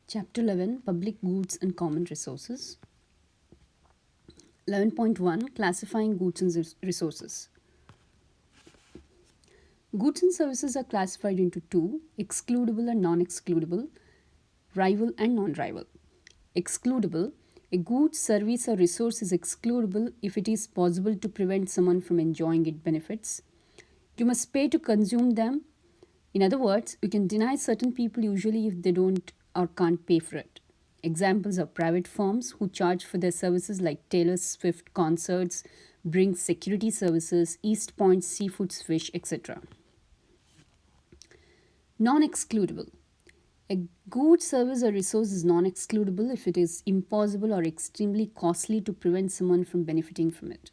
Chapter 11, Public Goods and Common Resources. 11.1, Classifying Goods and Resources. Goods and services are classified into two: excludable and non-excludable, rival and non-rival. Excludable: a good, service, or resource is excludable if it is possible to prevent someone from enjoying its benefits. You must pay to consume them. In other words, you can deny certain people usually if they don't or can't pay for it. Examples are private firms who charge for their services like Taylor Swift concerts, Brinks security services, East Point Seafoods fish, etc. Non-excludable: a good, service, or resource is non-excludable if it is impossible or extremely costly to prevent someone from benefiting from it.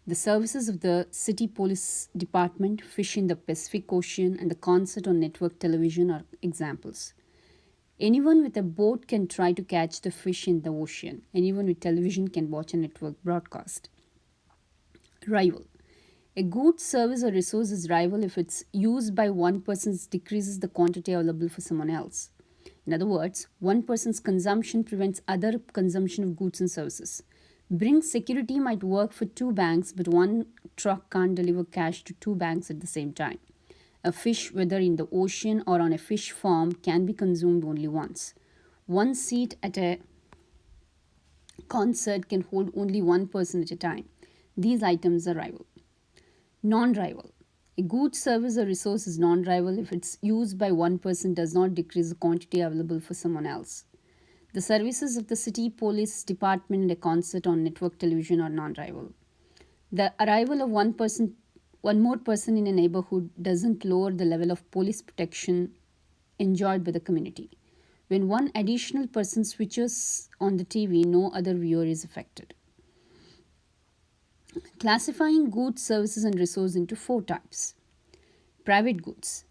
The services of the City Police Department, fish in the Pacific Ocean, and the concert on network television are examples. Anyone with a boat can try to catch the fish in the ocean. Anyone with television can watch a network broadcast. Rival: a good, service, or resource is rival if its use by one person decreases the quantity available for someone else. In other words, one person's consumption prevents other consumption of goods and services. Bring security might work for two banks, but one truck can't deliver cash to two banks at the same time. A fish, whether in the ocean or on a fish farm, can be consumed only once. One seat at a concert can hold only one person at a time. These items are rival. Non-rival: a good, service, or resource is non-rival if its use by one person does not decrease the quantity available for someone else. The services of the City Police Department and a concert on network television are non-rival. The arrival of one more person in a neighborhood doesn't lower the level of police protection enjoyed by the community. When one additional person switches on the TV, no other viewer is affected. Classifying goods, services, and resources into four types. Private goods: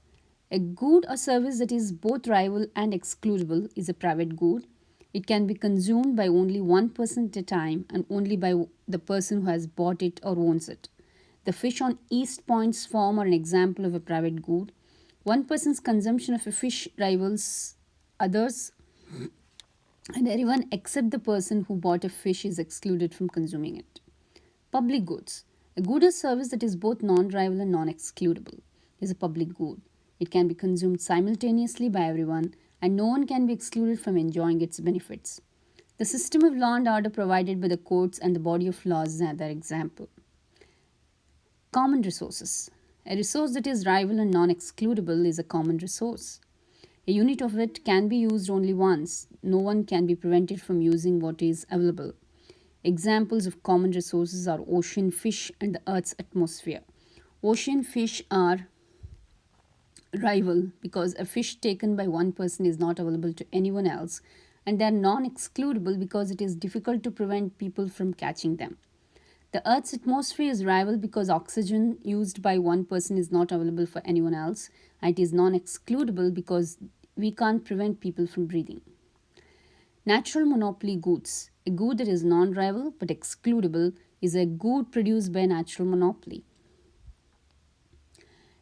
a good or service that is both rival and excludable is a private good. It can be consumed by only one person at a time and only by the person who has bought it or owns it. The fish on East Point's farm are an example of a private good. One person's consumption of a fish rivals others, and everyone except the person who bought a fish is excluded from consuming it. Public goods: a good or service that is both non-rival and non-excludable is a public good. It can be consumed simultaneously by everyone, and no one can be excluded from enjoying its benefits. The system of law and order provided by the courts and the body of laws is another example. Common resources: a resource that is rival and non-excludable is a common resource. A unit of it can be used only once. No one can be prevented from using what is available. Examples of common resources are ocean fish and the Earth's atmosphere. Ocean fish are rival because a fish taken by one person is not available to anyone else, and they are non-excludable because it is difficult to prevent people from catching them. The Earth's atmosphere is rival because oxygen used by one person is not available for anyone else, and it is non-excludable because we can't prevent people from breathing. Natural monopoly goods: a good that is non-rival but excludable is a good produced by a natural monopoly.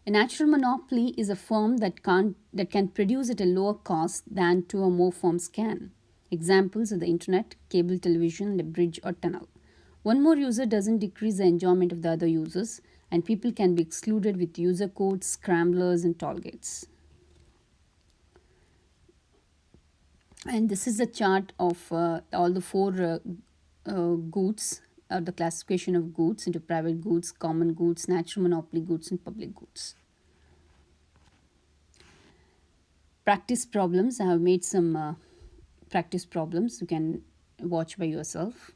A natural monopoly is a firm that can produce at a lower cost than two or more firms can. Examples are the internet, cable television, and a bridge or tunnel. One more user doesn't decrease the enjoyment of the other users, and people can be excluded with user codes, scramblers, and toll gates. And this is a chart of all the four goods, or the classification of goods into private goods, common goods, natural monopoly goods, and public goods. Practice problems. I have made some practice problems you can watch by yourself.